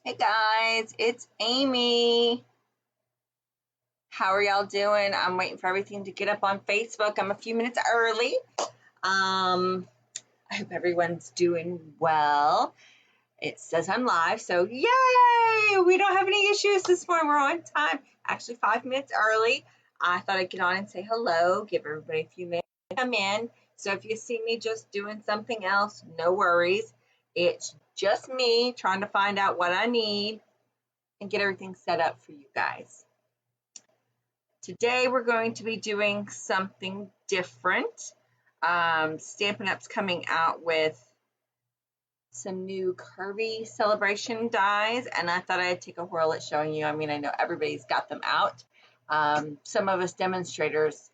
Hey guys, it's Amy. How are y'all doing? I'm waiting for everything to get up on Facebook. I'm a few minutes early. I hope everyone's doing well. It says I'm live, so yay! We don't have any issues this morning. We're on time. Actually, 5 minutes early. I thought I'd get on and say hello, give everybody a few minutes to come in. So if you see me just doing something else, no worries. It's just me trying to find out what I need and get everything set up for you guys. Today we're going to be doing something different. Stampin' Up's coming out with some new Curvy Celebration dies, and I thought I'd take a whirl at showing you. I mean, I know everybody's got them out. Some of us demonstrators,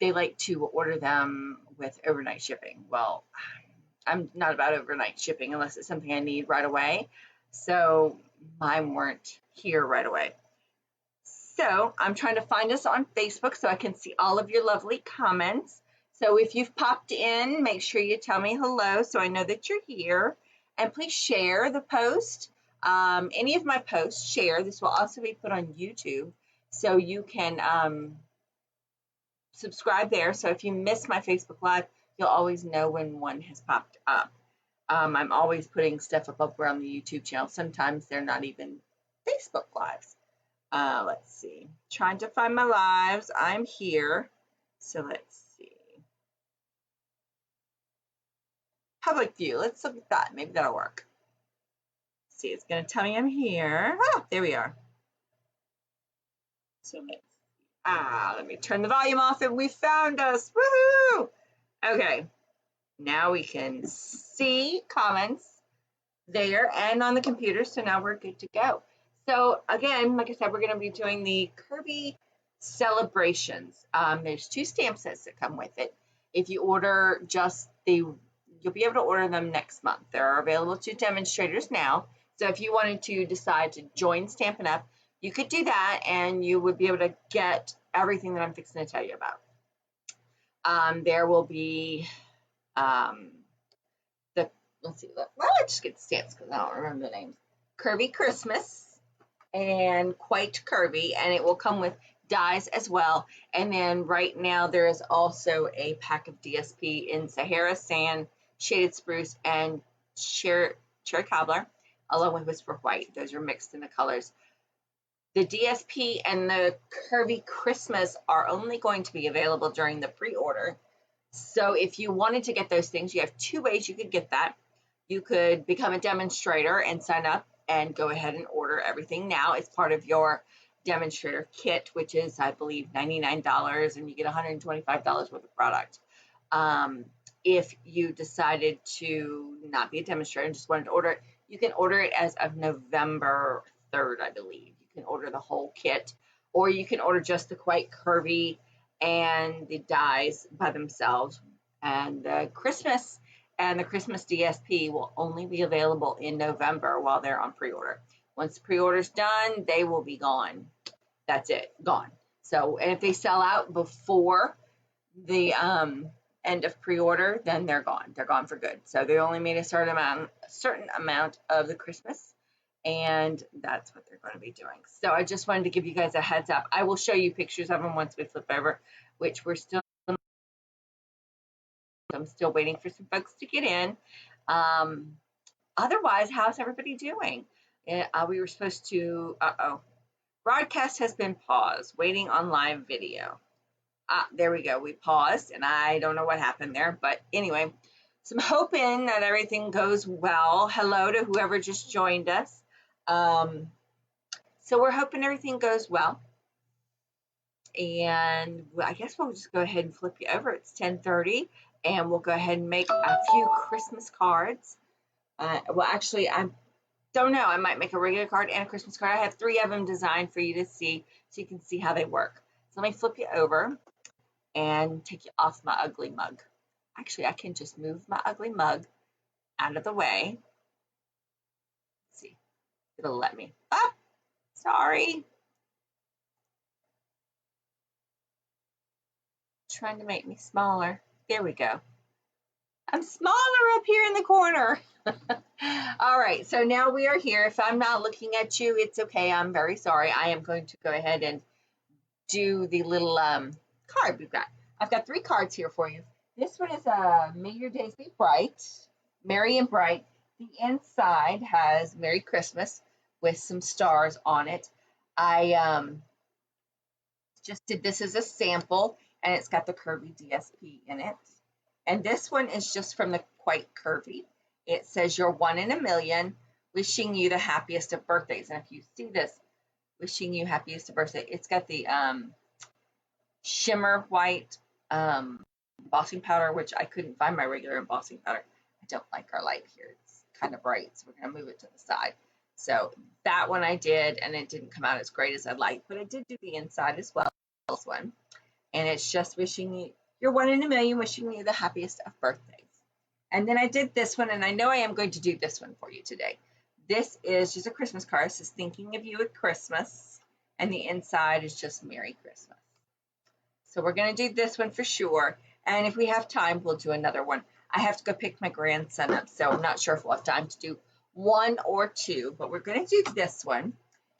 they like to order them with overnight shipping. Well, I'm not about overnight shipping unless it's something I need right away. So mine weren't here right away. So I'm trying to find us on Facebook so I can see all of your lovely comments. So if you've popped in, make sure you tell me hello so I know that you're here. And please share the post. Any of my posts, share. This will also be put on YouTube, so you can subscribe there. So if you miss my Facebook Live, you'll always know when one has popped up. I'm always putting stuff up over on the YouTube channel. Sometimes they're not even Facebook Lives. Let's see. Trying to find my lives. I'm here. So let's see. Public view. Let's look at that. Maybe that'll work. Let's see, it's going to tell me I'm here. Oh, there we are. So let me turn the volume off and we found us. Woohoo! Okay. Now we can see comments there and on the computer. So now we're good to go. So again, like I said, we're going to be doing the Curvy Celebrations. There's 2 stamp sets that come with it. If you order just you'll be able to order them next month. They're available to demonstrators now. So if you wanted to decide to join Stampin' Up, you could do that and you would be able to get everything that I'm fixing to tell you about. There will be let's see, well, let's just get the stamps because I don't remember the names. Curvy Christmas and Quite Curvy, and it will come with dies as well. And then right now there is also a pack of DSP in Sahara Sand, Shaded Spruce, and Cherry Cobbler, along with Whisper White. Those are mixed in the colors. The DSP and the Curvy Christmas are only going to be available during the pre-order. So if you wanted to get those things, you have 2 ways you could get that. You could become a demonstrator and sign up and go ahead and order everything now. It's part of your demonstrator kit, which is, I believe, $99, and you get $125 worth of product. If you decided to not be a demonstrator and just wanted to order it, you can order it as of November 3rd, I believe. You can order the whole kit, or you can order just the Quite Curvy and the dies by themselves. And the Christmas and the Christmas DSP will only be available in November while they're on pre-order. Once the pre-order's done, they will be gone. That's it, gone. So, and if they sell out before the end of pre-order, then they're gone. They're gone for good. So they only made a certain amount of the Christmas, and that's what they're going to be doing. So I just wanted to give you guys a heads up. I will show you pictures of them once we flip over, which I'm still waiting for some folks to get in. Otherwise, how's everybody doing? We were supposed to, broadcast has been paused, waiting on live video. There we go. We paused, and I don't know what happened there. But anyway, so I'm hoping that everything goes well. Hello to whoever just joined us. So we're hoping everything goes well. And I guess we'll just go ahead and flip you over. It's 10:30, and we'll go ahead and make a few Christmas cards. Well, actually, I don't know. I might make a regular card and a Christmas card. I have 3 of them designed for you to see, so you can see how they work. So let me flip you over and take you off my ugly mug. Actually, I can just move my ugly mug out of the way. Let's see. It'll let me. Ah, sorry. Trying to make me smaller. There we go. I'm smaller up here in the corner. All right, so now we are here. If I'm not looking at you, it's okay. I'm very sorry. I am going to go ahead and do the little card we've got. I've got 3 cards here for you. This one is May Your Days Be Bright, Merry and Bright. The inside has Merry Christmas with some stars on it. I just did this as a sample, and it's got the Curvy DSP in it. And this one is just from the Quite Curvy. It says, you're 1 in a million, wishing you the happiest of birthdays. And if you see this, wishing you happiest of birthday, it's got the shimmer white embossing powder, which I couldn't find my regular embossing powder. I don't like our light here. It's kind of bright, so we're going to move it to the side. So that one I did, and it didn't come out as great as I'd like, but I did do the inside as well, this one. And it's just wishing you, you're 1 in a million, wishing you the happiest of birthdays. And then I did this one, and I know I am going to do this one for you today. This is just a Christmas card. It says, thinking of you at Christmas. And the inside is just Merry Christmas. So we're going to do this one for sure. And if we have time, we'll do another one. I have to go pick my grandson up, so I'm not sure if we'll have time to do 1 or 2. But we're going to do this one.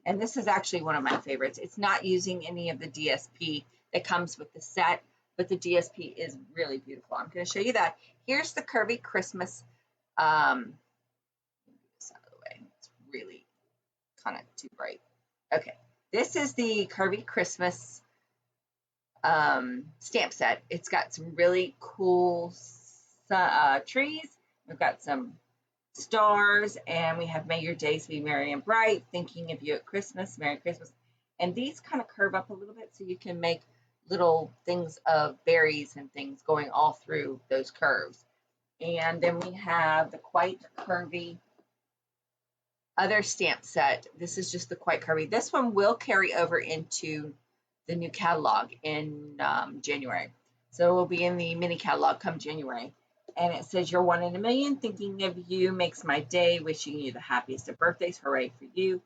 And this is actually one of my favorites. It's not using any of the DSP that comes with the set, but the DSP is really beautiful. I'm going to show you that. Here's the Curvy Christmas. Move this out of the way. It's really kind of too bright. Okay, this is the Curvy Christmas stamp set. It's got some really cool trees. We've got some stars, and we have May Your Days Be Merry and Bright, thinking of you at Christmas, Merry Christmas. And these kind of curve up a little bit so you can make little things of berries and things going all through those curves. And then we have the Quite Curvy other stamp set. This is just the Quite Curvy. This one will carry over into the new catalog in January. So it will be in the mini catalog come January. And it says, you're 1 in a million, thinking of you makes my day, wishing you the happiest of birthdays. Hooray for you.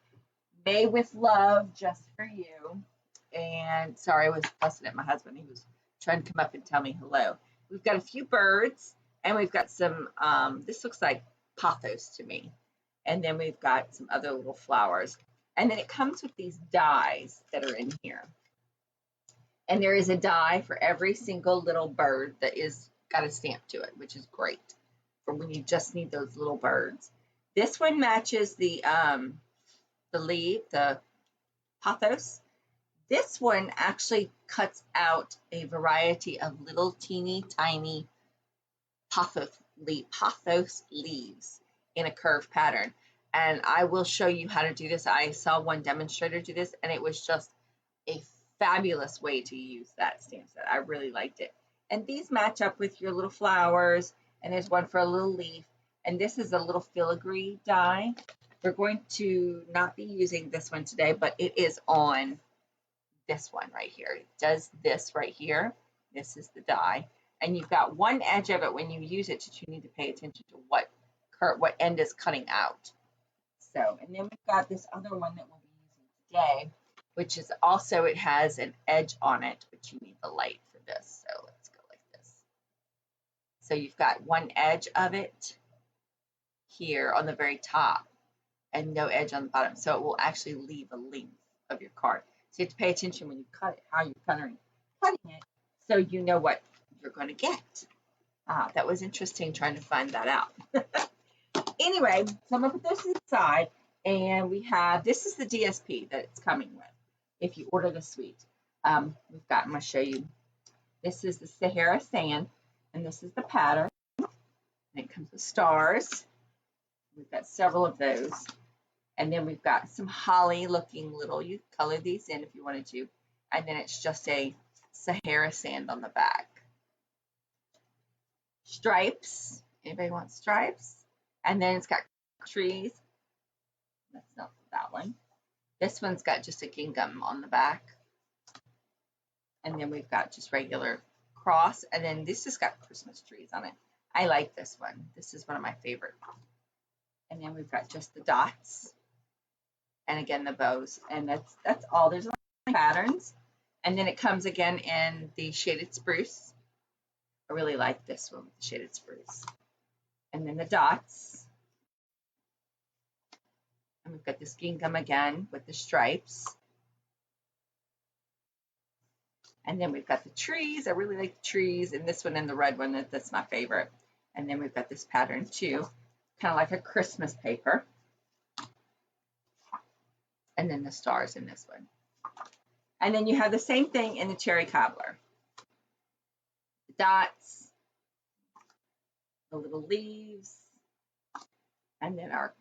May with love, just for you. And sorry, I was fussing at my husband. He was trying to come up and tell me hello. We've got a few birds, and we've got some, this looks like pothos to me. And then we've got some other little flowers. And then it comes with these dies that are in here. And there is a die for every single little bird that is got a stamp to it, which is great for when you just need those little birds. This one matches the leaf, the pothos. This one actually cuts out a variety of little teeny tiny pothos leaves in a curved pattern. And I will show you how to do this. I saw one demonstrator do this, and it was just a fabulous way to use that stamp set. I really liked it. And these match up with your little flowers, and there's one for a little leaf. And this is a little filigree die. We're going to not be using this one today, but it is on this one right here. It does this right here. This is the die. And you've got one edge of it when you use it that you need to pay attention to what end is cutting out. So, and then we've got this other one that we'll be using today, which is also, it has an edge on it, but you need the light for this. So let's go like this. So you've got one edge of it here on the very top and no edge on the bottom. So it will actually leave a length of your card. So you have to pay attention when you cut it, how you're cutting it, so you know what you're going to get. That was interesting trying to find that out. Anyway, so I'm going to put this aside, and we have, this is the DSP that it's coming with if you order the suite. I'm going to show you. This is the Sahara Sand, and this is the pattern. And it comes with stars. We've got several of those. And then we've got some holly looking little, you color these in if you wanted to. And then it's just a Sahara Sand on the back. Stripes. Anybody want stripes? And then it's got trees. That's not that one. This one's got just a gingham on the back. And then we've got just regular cross. And then this has got Christmas trees on it. I like this one. This is one of my favorite. And then we've got just the dots. And again, the bows. And that's all. There's a lot of patterns. And then it comes again in the shaded spruce. I really like this one with the shaded spruce. And then the dots. And we've got this gingham again with the stripes. And then we've got the trees. I really like the trees. And this one and the red one, that's my favorite. And then we've got this pattern too, kind of like a Christmas paper. And then the stars in this one. And then you have the same thing in the cherry cobbler. The dots, the little leaves, and then our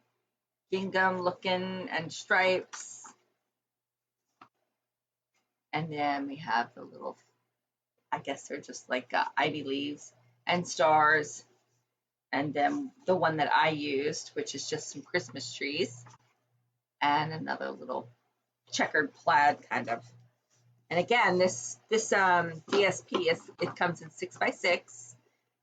gingham looking and stripes. And then we have the little, I guess they're just like ivy leaves and stars. And then the one that I used, which is just some Christmas trees. And another little checkered plaid kind of. And again, this DSP, it comes in 6x6.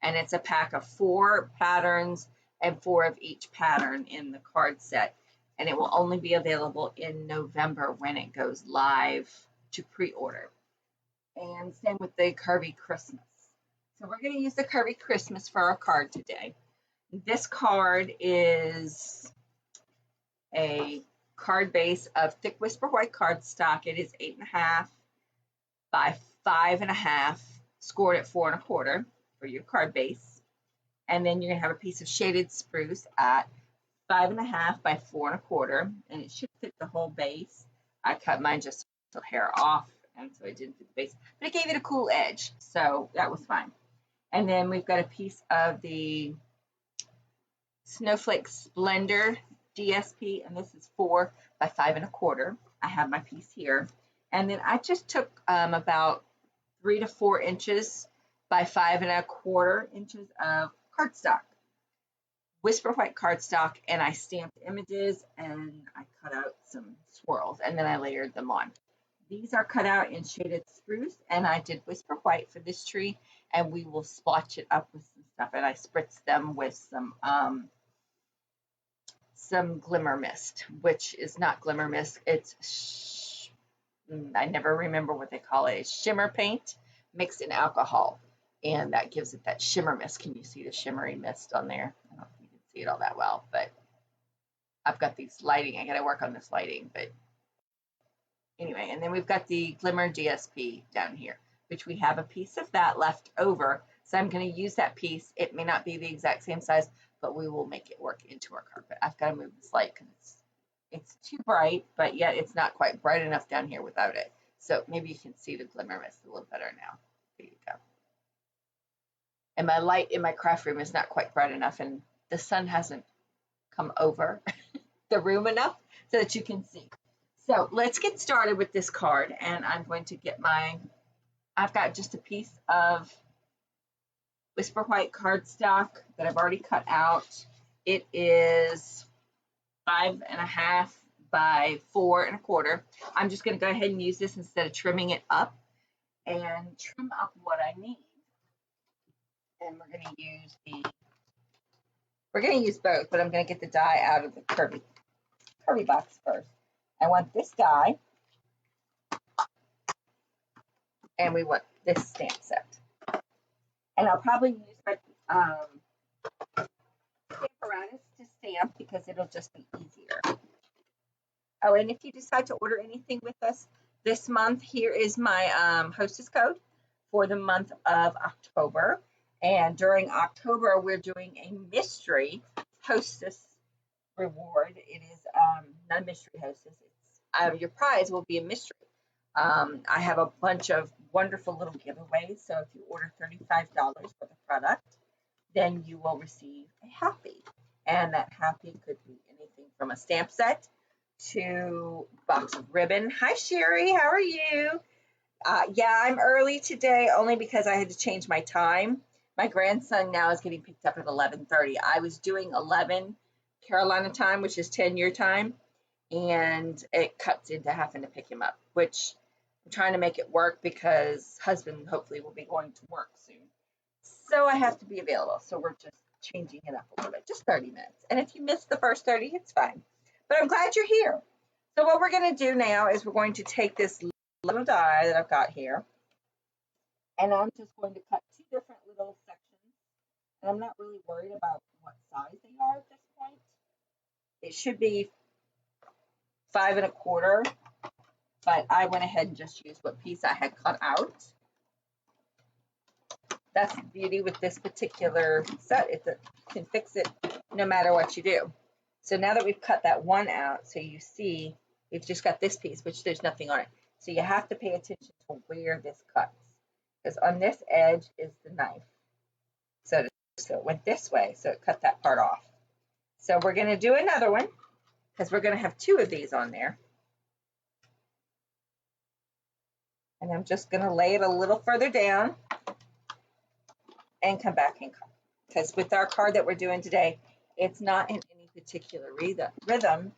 And it's a pack of 4 patterns and 4 of each pattern in the card set. And it will only be available in November when it goes live to pre-order. And same with the Curvy Christmas. So we're going to use the Curvy Christmas for our card today. This card is a card base of thick Whisper White cardstock. It is 8.5 by 5.5, scored at 4 1/4 for your card base. And then you're going to have a piece of shaded spruce at 5.5 by 4 1/4, and it should fit the whole base. I cut mine just to hair off, and so it didn't fit the base, but it gave it a cool edge, so that was fine. And then we've got a piece of the Snowflake Splendor DSP, and this is 4 by 5 1/4. I have my piece here, and then I just took about 3 to 4 inches by 5 1/4 inches of cardstock, Whisper White cardstock, and I stamped images and I cut out some swirls and then I layered them on. These are cut out in shaded spruce, and I did Whisper White for this tree, and we will splotch it up with some stuff, and I spritzed them with some glimmer mist, which is not glimmer mist, it's I never remember what they call it. It's shimmer paint mixed in alcohol, and that gives it that shimmer mist. Can you see the shimmery mist on there? I don't know if you can see it all that well, but I've got these lighting. I got to work on this lighting, but anyway. And then we've got the Glimmer DSP down here, which we have a piece of that left over. So I'm going to use that piece. It may not be the exact same size, but we will make it work into our carpet. I've got to move this light because it's too bright, but yet it's not quite bright enough down here without it. So maybe you can see the glimmer mist a little better now. There you go. And my light in my craft room is not quite bright enough, and the sun hasn't come over the room enough so that you can see. So let's get started with this card, and I'm going to get I've got just a piece of Whisper White cardstock that I've already cut out. It is 5.5 by 4 1/4. I'm just going to go ahead and use this instead of trimming it up, and trim up what I need. And we're going to use both, but I'm going to get the die out of the curvy box first. I want this die, and we want this stamp set. And I'll probably use my stamp apparatus to stamp because it'll just be easier. Oh, and if you decide to order anything with us this month, here is my hostess code for the month of October. And during October, we're doing a mystery hostess reward. It is not a mystery hostess. It's your prize will be a mystery. I have a bunch of wonderful little giveaways. So if you order $35 for the product, then you will receive a happy. And that happy could be anything from a stamp set to a box of ribbon. Hi, Sherry. How are you? Yeah, I'm early today only because I had to change my time. My grandson now is getting picked up at 11:30. I was doing 11 Carolina time, which is 10 your time, and it cuts into having to pick him up, which I'm trying to make it work because husband hopefully will be going to work soon. So I have to be available. So we're just changing it up a little bit, just 30 minutes. And if you missed the first 30, it's fine. But I'm glad you're here. So what we're going to do now is we're going to take this little die that I've got here, and I'm just going to cut 2 different little sections, and I'm not really worried about what size they are at this point. It should be 5 1/4, but I went ahead and just used what piece I had cut out. That's the beauty with this particular set. It can fix it no matter what you do. So now that we've cut that one out, so you see we've just got this piece, which there's nothing on it. So you have to pay attention to where this cuts, because on this edge is the knife. So it went this way, so it cut that part off. So we're going to do another one, because we're going to have 2 of these on there. And I'm just going to lay it a little further down and come back and cut. Because with our card that we're doing today, it's not in any particular rhythm.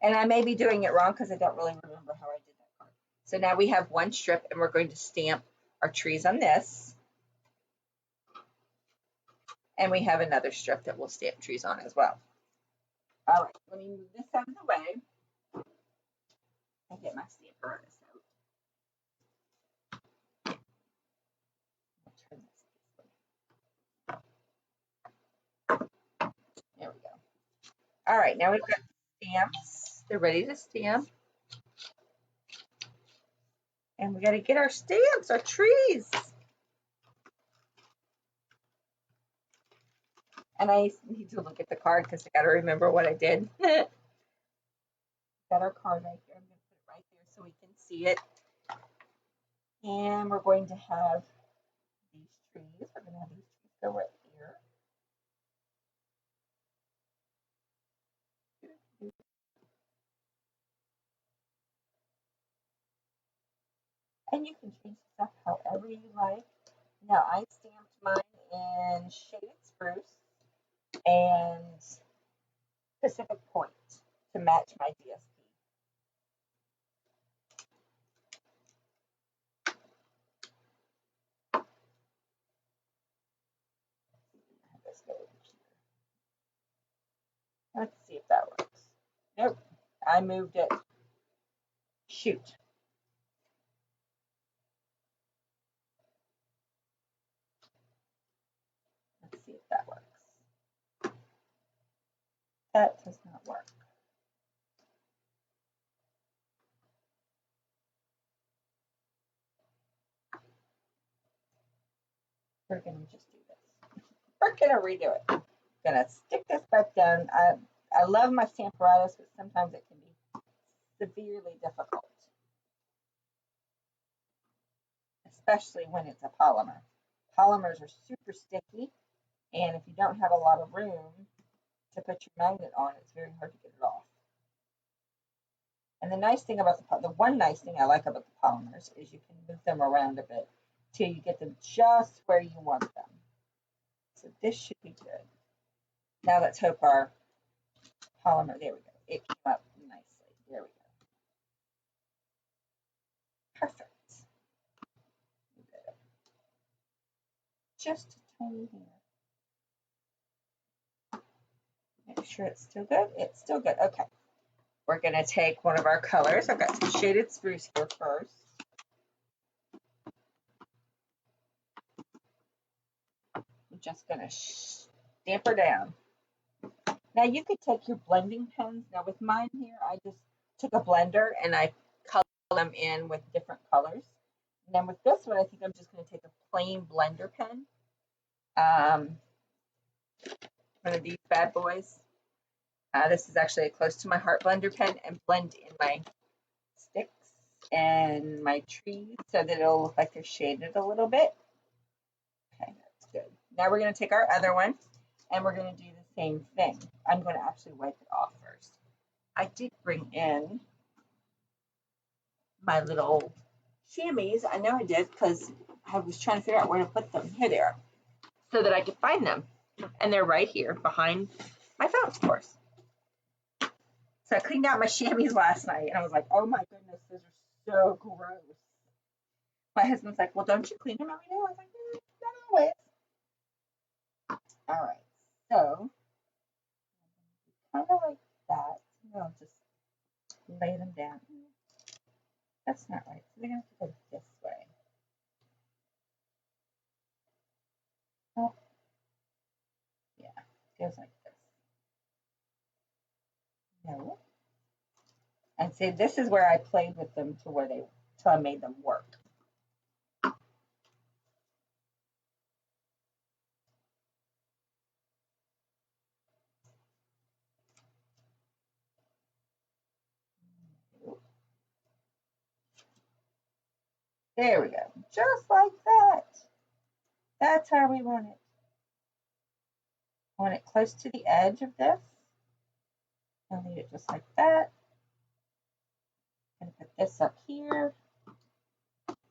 And I may be doing it wrong because I don't really remember how I did that card. So now we have 1 strip, and we're going to stamp our trees on this. And we have another strip that we'll stamp trees on as well. All right, let me move this out of the way and get my stamper out. There we go. All right, now we've got stamps. They're ready to stamp. And we got to get our stamps, our trees. And I need to look at the card because I got to remember what I did. Got our card right here. I'm going to put it right there so we can see it. And we're going to have these trees. We're going to have these trees go right here. And you can change stuff however you like. Now, I stamped mine in Shaded Spruce and Pacific Point to match my DSP. Let's see if that works. Nope, I moved it. Shoot. Let's see if that works. That does not work. We're going to just do this. We're going to redo it. Going to stick this back down. I love my Stamparatus, but sometimes it can be severely difficult, especially when it's a polymer. Polymers are super sticky, and if you don't have a lot of room to put your magnet on, it's very hard to get it off. And the nice thing about the one nice thing I like about the polymers is you can move them around a bit till you get them just where you want them. So this should be good. Now let's hope our polymer, there we go. It came up nicely. There we go. Perfect. Just a tiny hair. Make sure it's still good. It's still good. Okay. We're going to take one of our colors. I've got some Shaded Spruce here first. I'm just going to stamp her down. Now you could take your blending pens. Now with mine here, I just took a blender and I colored them in with different colors. And then with this one, I think I'm just going to take a plain blender pen. One of these bad boys. This is actually a close to my heart blender pen, and blend in my sticks and my trees so that it'll look like they're shaded a little bit. Okay, that's good. Now we're going to take our other one and we're going to do the same thing. I'm going to actually wipe it off first. I did bring in my little chamois. I know I did because I was trying to figure out where to put them. Here they are, so that I could find them. And they're right here behind my phone, of course. So I cleaned out my chamois last night, and I was like, oh my goodness, those are so gross. My husband's like, well, don't you clean them every day? I was like, not always. All right, so kind of like that. I'll just lay them down. That's not right. So they're going to have to go this way. Oh, yeah, it goes like this. No. And see, this is where I played with them to where they, till I made them work. There we go, just like that. That's how we want it. I want it close to the edge of this. I'll leave it just like that. I'm gonna put this up here,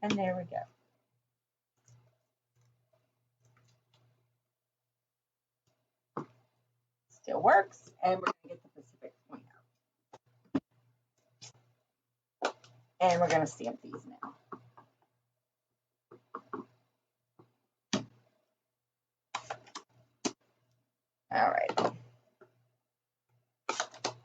and there we go. Still works, and we're gonna get the Pacific point out. And we're gonna stamp these now. All right.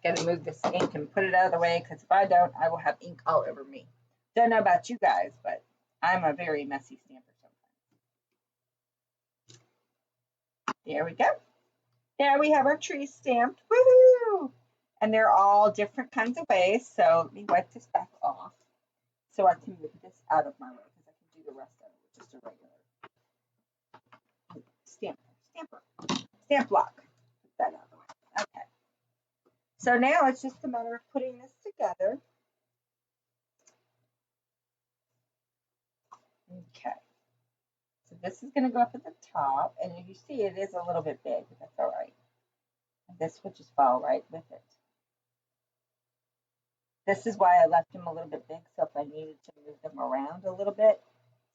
Gotta move this ink and put it out of the way, because if I don't, I will have ink all over me. Don't know about you guys, but I'm a very messy stamper sometimes. There we go. Now we have our tree stamped. Woohoo! And they're all different kinds of ways. So let me wipe this back off so I can move this out of my way, because I can do the rest of it with just a regular stamp block. Put that out of the way. Okay. So now it's just a matter of putting this together. Okay. So this is going to go up at the top, and if you see, it is a little bit big, but that's all right. And this will just fall right with it. This is why I left them a little bit big, so if I needed to move them around a little bit,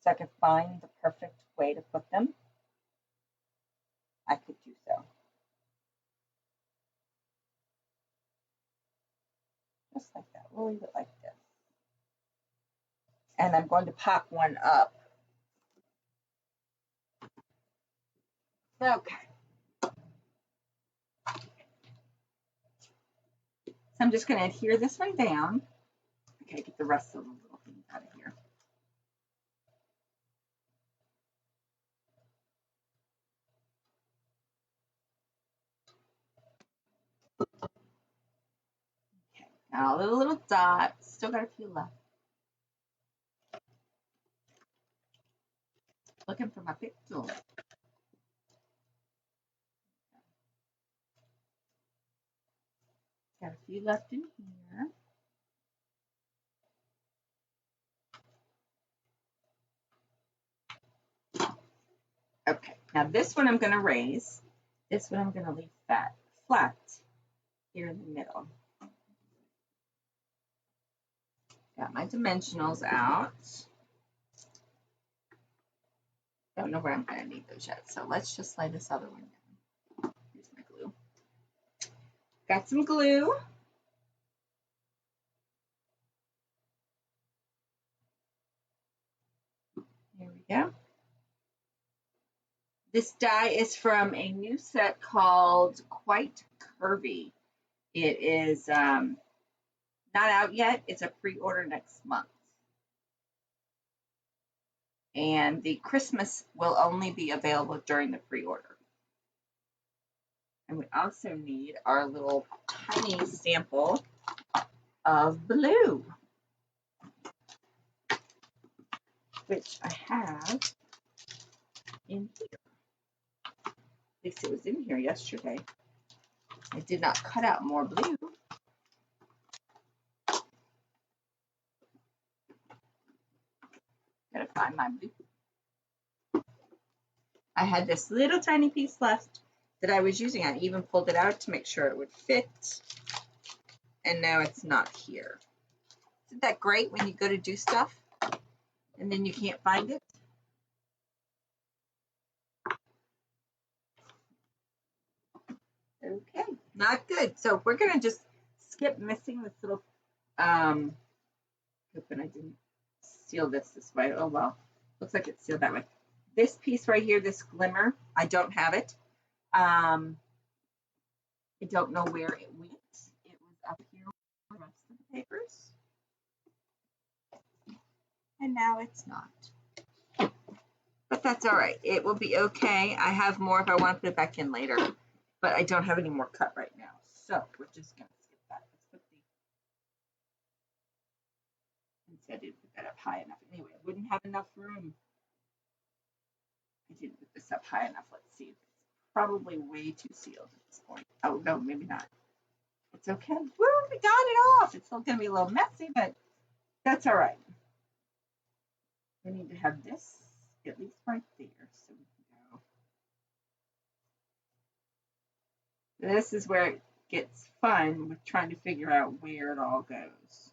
so I could find the perfect way to put them, I could do so. Just like that. We'll leave it like this. And I'm going to pop one up. Okay. So I'm just going to adhere this one down. Okay, get the rest of the little things out of here. Okay, got all the little dots. Still got a few left. Looking for my pixel. Got a few left in here. Okay, now this one I'm going to raise. This one I'm going to leave flat here in the middle. Got my dimensionals out. Don't know where I'm going to need those yet, so let's just lay this other one down. Here's my glue. Got some glue. There we go. This die is from a new set called Quite Curvy. It is not out yet. It's a pre-order next month. And the Christmas will only be available during the pre-order. And we also need our little tiny sample of blue, which I have in here. At least it was in here yesterday. I did not cut out more blue. Gotta find my blue. I had this little tiny piece left that I was using. I even pulled it out to make sure it would fit. And now it's not here. Isn't that great when you go to do stuff and then you can't find it? Okay, not good. So we're gonna just skip missing this little, hoping I didn't seal this way. Oh well, looks like it's sealed that way. This piece right here, this glimmer, I don't have it. I don't know where it went. It was up here with the rest of the papers. And now it's not. But but that's all right. It will be okay. I have more if I want to put it back in later, but I don't have any more cut right now. So we're just going to skip that. Let's put I didn't put that up high enough. Anyway, I wouldn't have enough room. I didn't put this up high enough. Let's see. It's probably way too sealed at this point. Oh, no, maybe not. It's okay. Woo, we got it off. It's still going to be a little messy, but that's all right. We need to have this at least right there. So we can go. This is where it gets fun with trying to figure out where it all goes.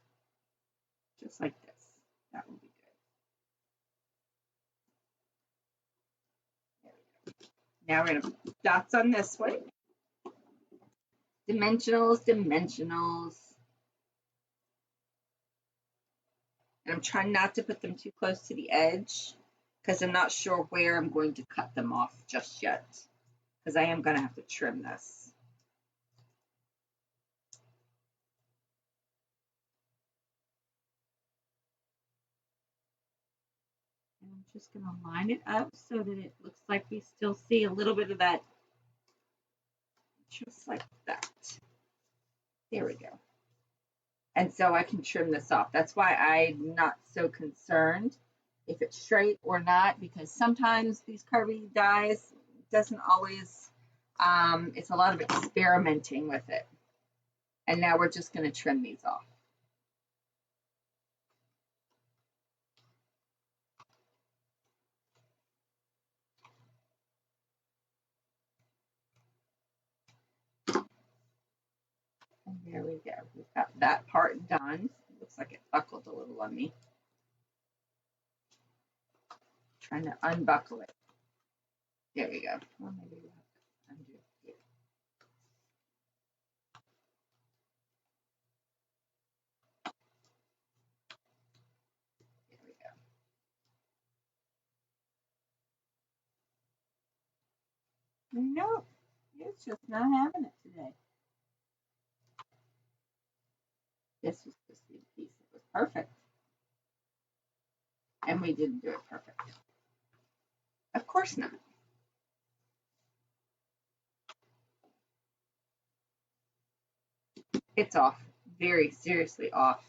Just like this. That will be good. There we go. Now we're going to put dots on this one. Dimensionals, dimensionals. And I'm trying not to put them too close to the edge because I'm not sure where I'm going to cut them off just yet, because I am going to have to trim this. And I'm just going to line it up so that it looks like we still see a little bit of that, just like that. There we go. And so I can trim this off. That's why I'm not so concerned if it's straight or not, because sometimes these curvy dies doesn't always, it's a lot of experimenting with it. And now we're just going to trim these off. And there we go. We've got that part done. It looks like it buckled a little on me. Trying to unbuckle it. There we go. Well, maybe we'll have to undo it. There we go. Nope, it's just not having it today. This was supposed to be the piece that was perfect. And we didn't do it perfect. Of course not. It's off. Very seriously off.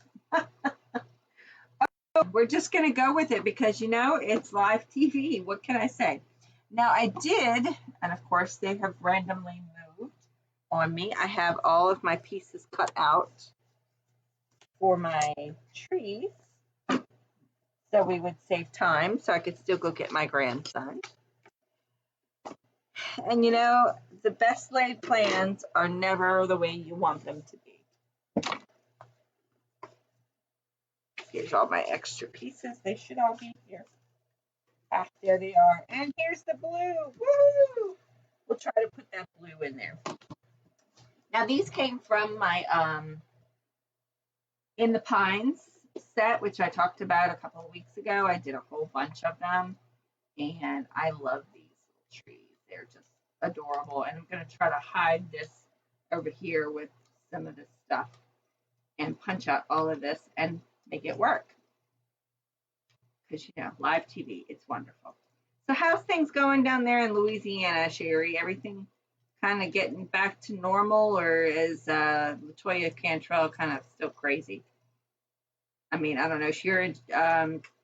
We're just going to go with it because, you know, it's live TV. What can I say? Now, I did, and of course, they have randomly moved on me. I have all of my pieces cut out for my trees, so we would save time, so I could still go get my grandson. And, you know, the best laid plans are never the way you want them to be. Here's all my extra pieces. They should all be here. Ah, there they are. And here's the blue. Woo! We'll try to put that blue in there. Now, these came from my In the Pines set, which I talked about a couple of weeks ago. I did a whole bunch of them, and I love these little trees. They're just adorable, and I'm going to try to hide this over here with some of this stuff and punch out all of this and make it work. Because, you know, live TV, it's wonderful. So how's things going down there in Louisiana, Sherry? Everything kind of getting back to normal, or is Latoya Cantrell kind of still crazy? I mean, I don't know. You're in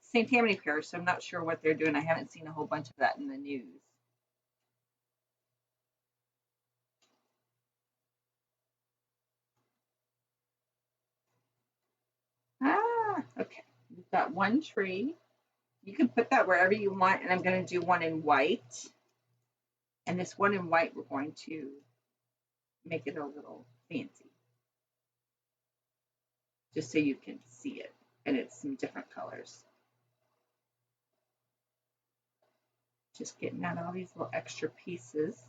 St. Tammany Parish, so I'm not sure what they're doing. I haven't seen a whole bunch of that in the news. Ah, okay. We've got one tree. You can put that wherever you want, and I'm going to do one in white. And this one in white, we're going to make it a little fancy, just so you can see it, and it's some different colors. Just getting out all these little extra pieces.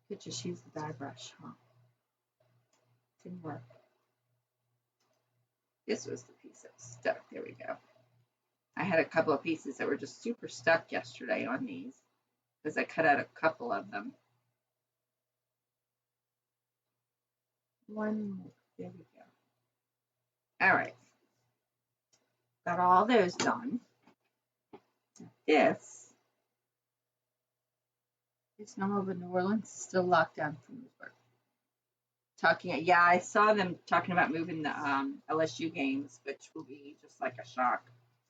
Could just use the die brush, huh? Didn't work. This was the piece that was stuck. There we go. I had a couple of pieces that were just super stuck yesterday on these because I cut out a couple of them. One more. There we go. All right. Got all those done. This It's normal, but New Orleans is still locked down for most part. Yeah, I saw them talking about moving the LSU games, which will be just like a shock.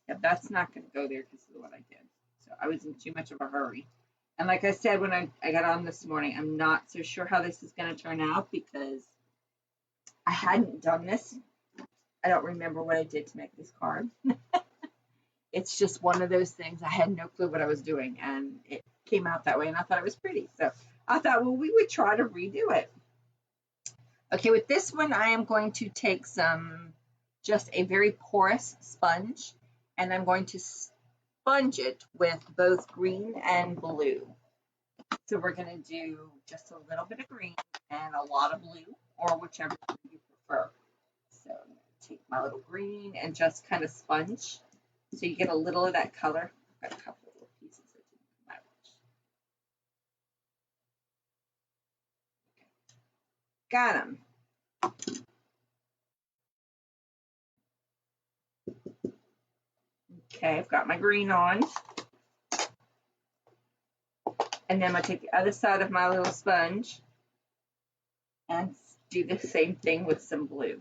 Yeah, that's not going to go there because of what I did. So I was in too much of a hurry. And like I said when I got on this morning, I'm not so sure how this is going to turn out because I hadn't done this. I don't remember what I did to make this card. It's just one of those things. I had no clue what I was doing, and it came out that way, and I thought it was pretty. So I thought, well, we would try to redo it. Okay, with this one, I am going to take just a very porous sponge, and I'm going to sponge it with both green and blue. So we're going to do just a little bit of green and a lot of blue, or whichever you prefer. So I'm going to take my little green and just kind of sponge. So you get a little of that color. I've got a couple of little pieces that didn't come out. Got them. Okay, I've got my green on. And then I'm going to take the other side of my little sponge and do the same thing with some blue.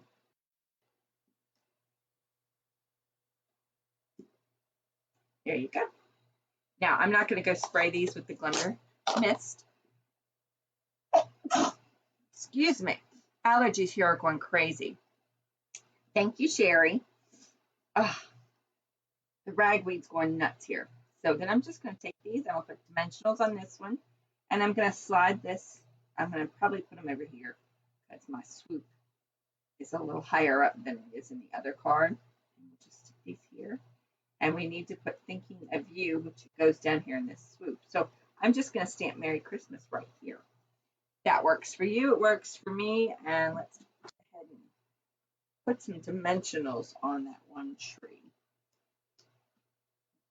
There you go. Now, I'm not going to go spray these with the glimmer mist. Excuse me. Allergies here are going crazy. Thank you, Sherry. Oh, the ragweed's going nuts here. So then I'm just going to take these. I'm going to put dimensionals on this one. And I'm going to slide this. I'm going to probably put them over here because my swoop is a little higher up than it is in the other card. And we'll just stick these here. And we need to put Thinking of You, which goes down here in this swoop. So I'm just going to stamp Merry Christmas right here. That works for you. It works for me. And let's go ahead and put some dimensionals on that one tree.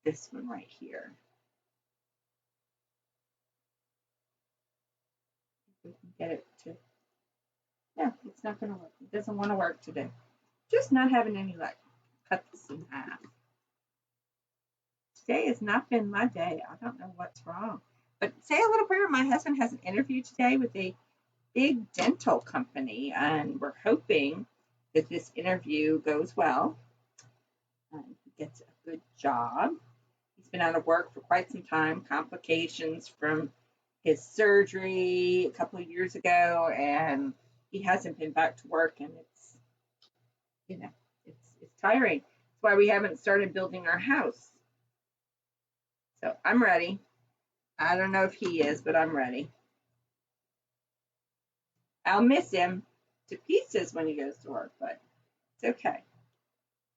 This one right here. If we can get it to, no, it's not going to work. It doesn't want to work today. Just not having any luck. Cut this in half. Today has not been my day. I don't know what's wrong. But say a little prayer. My husband has an interview today with a big dental company, and we're hoping that this interview goes well. He gets a good job. He's been out of work for quite some time, complications from his surgery a couple of years ago, and he hasn't been back to work, and it's, you know, it's tiring. That's why we haven't started building our house. So I'm ready. I don't know if he is, but I'm ready. I'll miss him to pieces when he goes to work, but it's okay.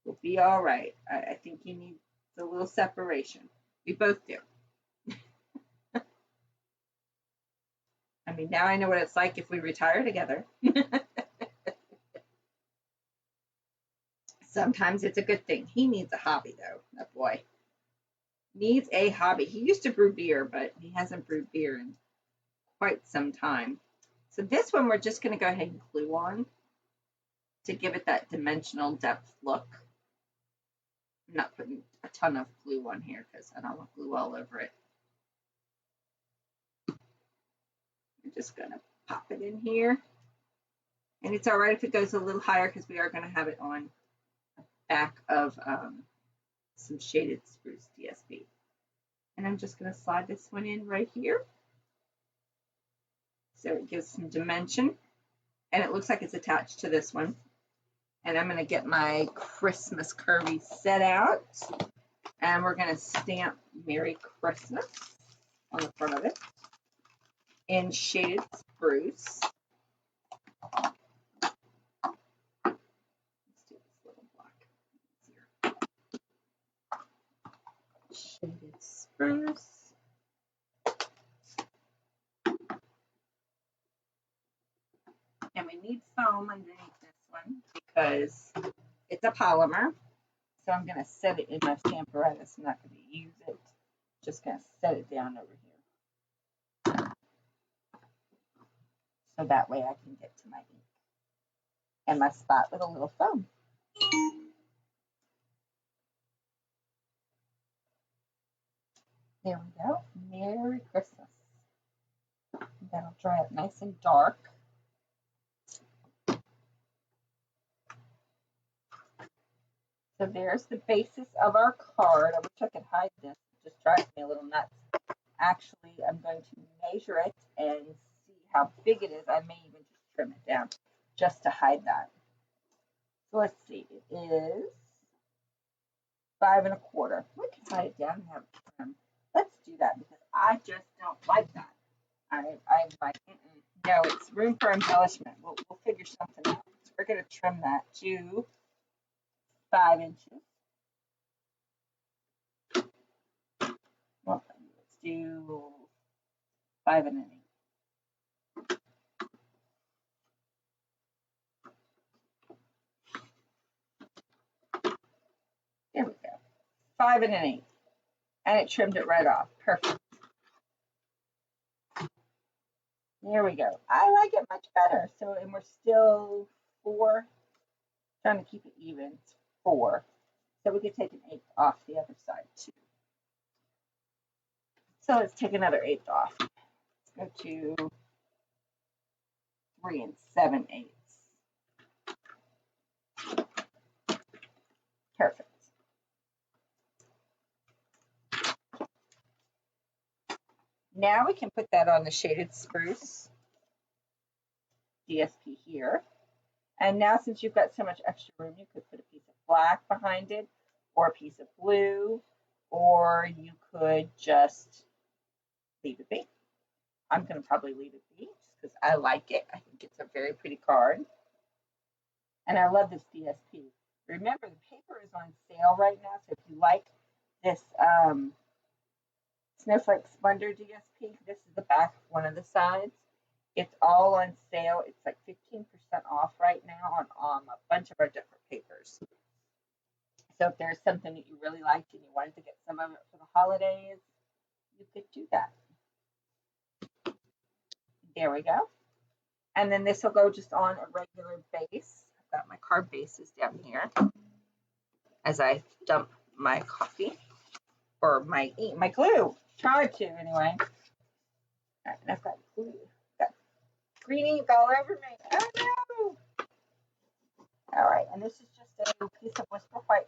We'll be all right. I think he needs a little separation. We both do. I mean, now I know what it's like if we retire together. Sometimes it's a good thing. He needs a hobby, though. That boy needs a hobby. He used to brew beer, but he hasn't brewed beer in quite some time. So this one we're just going to go ahead and glue on to give it that dimensional depth look. I'm not putting a ton of glue on here because I don't want glue all over it. I'm just going to pop it in here. And it's all right if it goes a little higher because we are going to have it on the back of some shaded spruce DSP. And I'm just going to slide this one in right here. So it gives some dimension. And it looks like it's attached to this one. And I'm going to get my Christmas Curvy set out. And we're going to stamp Merry Christmas on the front of it in shaded spruce. Let's do this little block here. Shaded spruce. And we need foam underneath this one because it's a polymer. So I'm going to set it in my Stamparatus. I'm not going to use it. Just going to set it down over here. So that way I can get to my ink and my spot with a little foam. There we go. Merry Christmas. That'll dry up nice and dark. So there's the basis of our card. I wish I could hide this. It just drives me a little nuts. Actually, I'm going to measure it and see how big it is. I may even just trim it down just to hide that. So let's see. It is 5 1/4. We can hide it down and have it trim. Let's do that because I just don't like that. I'm like, no, it's room for embellishment. We'll figure something out. So we're going to trim that to 5 inches. Well, let's do 5 1/8. There we go. 5 1/8. And it trimmed it right off. Perfect. There we go. I like it much better. So, and we're still 4, trying to keep it even. It's 4. So we could take an 1/8 off the other side too. So let's take another 1/8 off. Let's go to 3 7/8. Perfect. Now we can put that on the shaded spruce DSP here. And now since you've got so much extra room, you could put a piece of black behind it or a piece of blue, or you could just leave it be. I'm going to probably leave it be just because I like it. I think it's a very pretty card. And I love this DSP. Remember, the paper is on sale right now, so if you like this Snowflake Splendor DSP, this is the back of one of the sides. It's all on sale. It's like 15% off right now on a bunch of our different papers. So if there's something that you really liked and you wanted to get some of it for the holidays, you could do that. There we go. And then this will go just on a regular base. I've got my card bases down here as I dump my coffee or my glue. Try to anyway. All right, and I've got glue. Got green ink all over me. Oh no! All right, and this is just a piece of Whisper White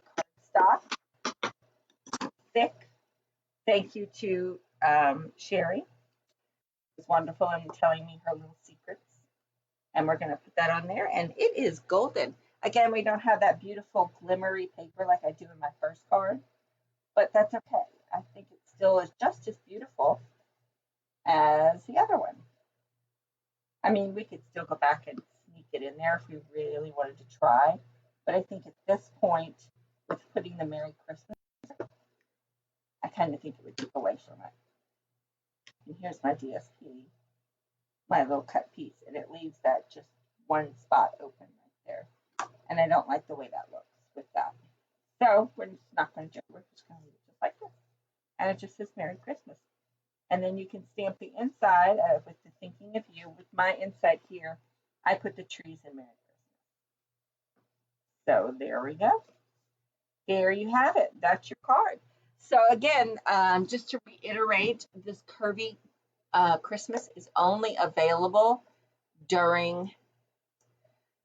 cardstock, thick. Thank you to Sherry. It was wonderful in telling me her little secrets. And we're going to put that on there, and it is golden. Again, we don't have that beautiful glimmery paper like I do in my first card, but that's okay. I think it still is just as beautiful as the other one. I mean, we could still go back and sneak it in there if we really wanted to try, but I think at this point, with putting the Merry Christmas, I kind of think it would take away from it. And here's my DSP, my little cut piece, and it leaves that just one spot open right there. And I don't like the way that looks with that. So we're just not going to do it. We're just going to leave it just like this. And it just says Merry Christmas. And then you can stamp the inside with the thinking of you. With my inside here, I put the trees in Merry Christmas. So there we go. There you have it. That's your card. So again, just to reiterate, this Curvy Christmas is only available during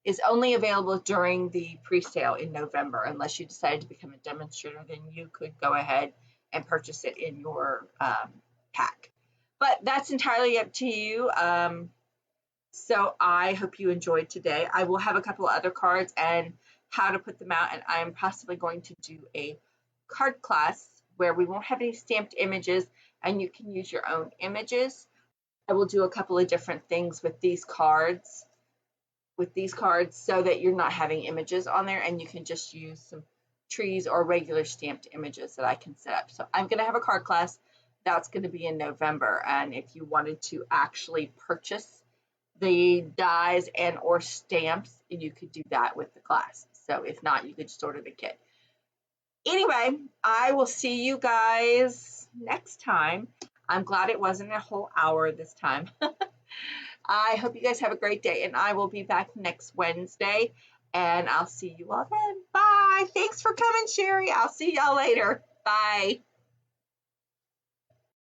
the pre-sale in November. Unless you decide to become a demonstrator, then you could go ahead and purchase it in your pack. But that's entirely up to you. So I hope you enjoyed today. I will have a couple of other cards and how to put them out, and I'm possibly going to do a card class where we won't have any stamped images and you can use your own images. I will do a couple of different things with these cards so that you're not having images on there and you can just use some trees or regular stamped images that I can set up. So I'm going to have a card class that's going to be in November, and if you wanted to actually purchase the dies and or stamps, you could do that with the class. So if not, you could just order the kit. Anyway, I will see you guys next time. I'm glad it wasn't a whole hour this time. I hope you guys have a great day, and I will be back next Wednesday, and I'll see you all then. Bye. Thanks for coming, Sherry. I'll see y'all later. Bye.